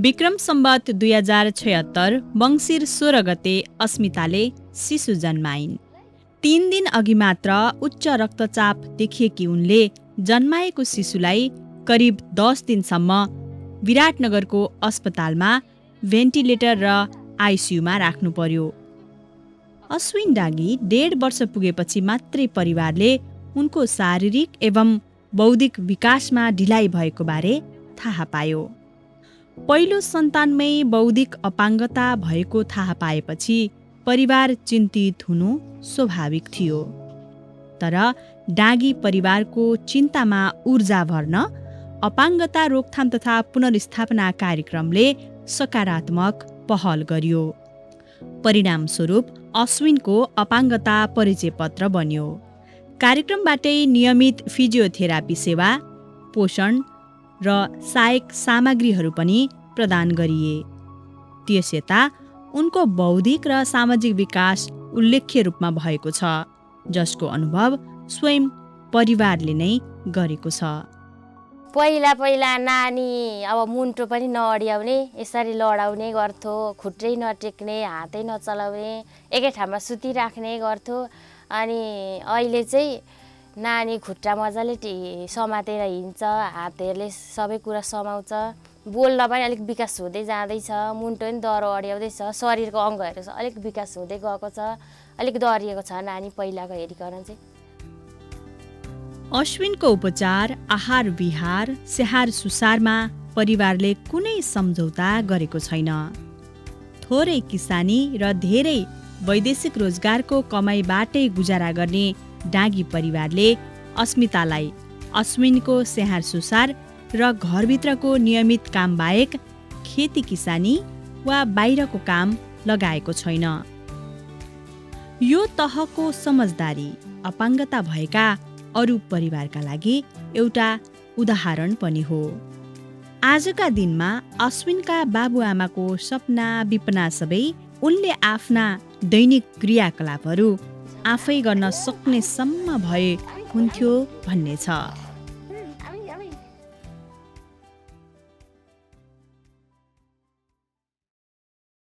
विक्रम सम्वत 2076 मङ्सिर 16 गते अस्मिताले शिशु जन्माइन्। 3 दिन अघि मात्र उच्च रक्तचाप देखिएकी उनले जन्माएको शिशुलाई करिब 10 दिनसम्म विराटनगरको अस्पतालमा भेन्टिलेटर र आइसियुमा राख्नु पर्यो। अश्विन डाँगी 1.5 वर्ष पुगेपछि मात्रै परिवारले उनको शारीरिक एवं बौद्धिक विकासमा ढिलाइ भएको बारे थाहा पायो। पहिलो सन्तानमै बौद्धिक अपाङ्गता भएको थाहा पाएपछि परिवार चिन्तित हुनु स्वाभाविक थियो। तर डाँगी परिवारको चिन्तामा ऊर्जा भर्न अपाङ्गता रोकथाम तथा पुनर्स्थापना कार्यक्रमले सकारात्मक पहल गरियो। परिणामस्वरूप अश्विनको अपाङ्गता परिचय पत्र बन्यो। कार्यक्रमबाटै नियमित फिजियोथेरापी सेवा, पोषण र सहायक सामग्रीहरू पनि प्रदान गरिए। त्यसयता उनको बौद्धिक र सामाजिक विकास उल्लेख्य रूपमा भएको छ, जसको अनुभव स्वयं परिवारले नै गरेको छ। पहिला नानी अब मुन्टो पनि नअड्याउने, यसरी लडाउने गर्थ्यो, खुट्टै नटेक्ने, हातै नचलाउने, एकै ठाउँमा सुतिराख्ने गर्थ्यो। अनि अहिले चाहिँ नानी खुट्टा मजाले समातेर हिँड्छ, हातहरूले सबै कुरा समाउँछ, बोल्न पनि अलिक विकास हुँदै जाँदैछ, मुन्टो पनि दह्रो अड्याउँदैछ, शरीरको अङ्गहरू अलिक विकास हुँदै गएको छ, अलिक दरिएको छ नानी पहिलाको हेरिकन चाहिँ। अश्विनको उपचार, आहार विहार, स्याहार सुसारमा परिवारले कुनै सम्झौता गरेको छैन। थोरै किसानी र धेरै वैदेशिक रोजगारको कमाइबाटै गुजारा गर्ने डाँगी परिवारले अस्मितालाई अश्विनको स्याहार सुसार र घरभित्रको नियमित काम बाहेक खेती किसानी वा बाहिरको काम लगाएको छैन। यो तहको समझदारी अपाङ्गता भएका अरू परिवारका लागि एउटा उदाहरण पनि हो। आजका दिनमा अश्विनका बाबुआमाको सपना विपना सबै उनले आफ्ना दैनिक क्रियाकलापहरू आफै गर्न सक्ने सम्म भए हुन्थ्यो भन्ने छ।